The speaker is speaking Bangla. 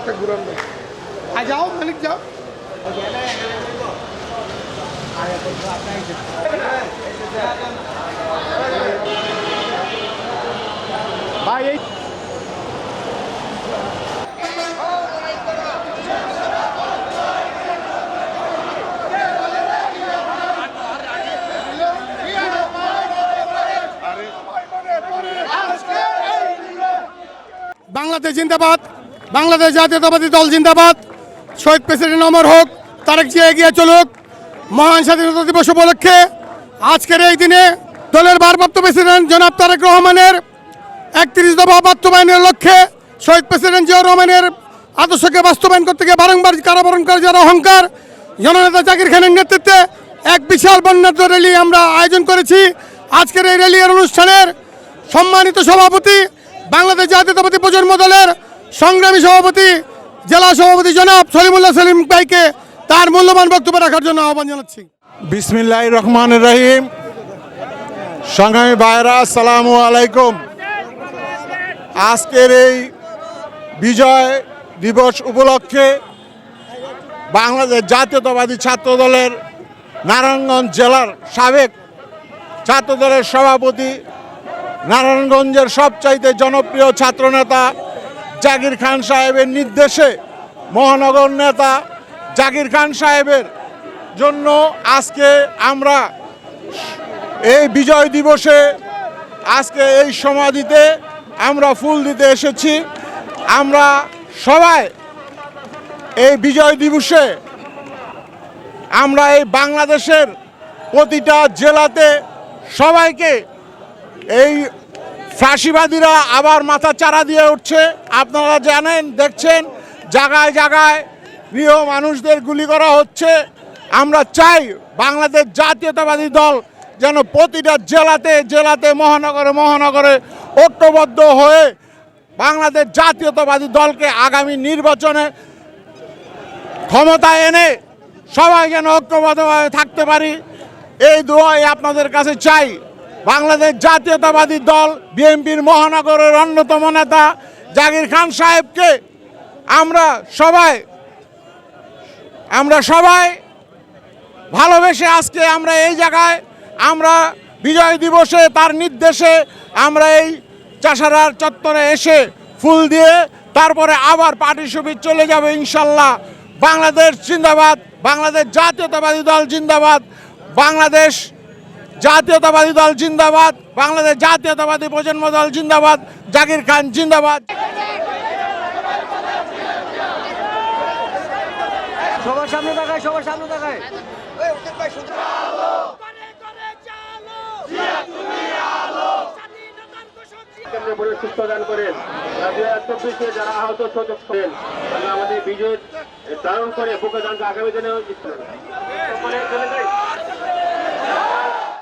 একটা ঘুরান দেয়। যাও মালিক যাও। ভাই এই বাংলাদেশ জিন্দাবাদ, বাংলাদেশ জাতীয়তাবাদী দল জিন্দাবাদ। শহীদ প্রেসিডেন্ট অমর হোক, তারেক জিয়া এগিয়ে চলুক। মহান স্বাধীনতা দিবস উপলক্ষে আজকের এই দিনে দলের ভারপ্রাপ্ত প্রেসিডেন্ট জনাব তারেক রহমানের ৩১ দফা বাস্তবায়নের লক্ষ্যে শহীদ প্রেসিডেন্ট জিয়াউর রহমানের আদর্শকে বাস্তবায়ন করতে গিয়ে বারংবার কারাবরণ করে যারা অহংকার জননেতা জাকির খানের নেতৃত্বে এক বিশাল বর্ণাঢ্য র্যালি আমরা আয়োজন করেছি। আজকের এই র্যালির অনুষ্ঠানের সম্মানিত সভাপতি বাংলাদেশ জাতীয়তাবাদী প্রজন্ম দলের সংগ্রামী সভাপতি জেলা সভাপতি জনাব সলিমুল্লাহ সেলিম ভাইকে তার মূল্যবান বক্তব্য রাখার জন্য আহ্বান জানাচ্ছি। বিসমিল্লাহির রহমানির রহিম। সংগ্রামী ভাইরা, আসসালামু আলাইকুম। আজকের এই বিজয় দিবস উপলক্ষে বাংলাদেশ জাতীয়তাবাদী ছাত্র দলের নারায়ণগঞ্জ জেলার সাবেক ছাত্র দলের সভাপতি, নারায়ণগঞ্জের সবচাইতে জনপ্রিয় ছাত্রনেতা জাকির খান সাহেবের নির্দেশে মহানগর নেতা জাকির খান সাহেবের জন্য আজকে আমরা এই বিজয় দিবসে আজকে এই সমাধিতে আমরা ফুল দিতে এসেছি। আমরা সবাই এই বিজয় দিবসে আমরা এই বাংলাদেশের প্রতিটা জেলাতে সবাইকে এই ফাঁসিবাদীরা আবার মাথা চারা দিয়ে উঠছে। আপনারা জানেন, দেখছেন জায়গায় জায়গায় নিরীহ মানুষদের গুলি করা হচ্ছে। আমরা চাই বাংলাদেশ জাতীয়তাবাদী দল যেন প্রতিটা জেলাতে জেলাতে মহানগরে মহানগরে ঐক্যবদ্ধ হয়ে বাংলাদেশ জাতীয়তাবাদী দলকে আগামী নির্বাচনে ক্ষমতায় এনে সবাই যেন ঐক্যবদ্ধভাবে থাকতে পারি, এই দোয়াই আপনাদের কাছে চাই। বাংলাদেশ জাতীয়তাবাদী দল বিএনপির মহানগরের অন্যতম নেতা জাকির খান সাহেবকে আমরা সবাই ভালোবেসে আজকে আমরা এই জায়গায় আমরা বিজয় দিবসে তার নির্দেশে আমরা এই চাষারার চত্বরে এসে ফুল দিয়ে তারপরে আবার পার্টি সফির চলে যাবে ইনশাল্লাহ। বাংলাদেশ জিন্দাবাদ, বাংলাদেশ জাতীয়তাবাদী দল জিন্দাবাদ, বাংলাদেশ জাতীয়তাবাদী দল জিন্দাবাদ, বাংলাদেশ জাতীয়তাবাদী প্রজন্ম দল জিন্দাবাদ, জাকির খান জিন্দাবাদ। সবার সামনে তাকায়, সবার সামনে তাকায়। দান করেন 2024 যারা আহত শোচক করেন, আমাদের বিজয় ধারণ করে বুকে দানকে আগামী দিনে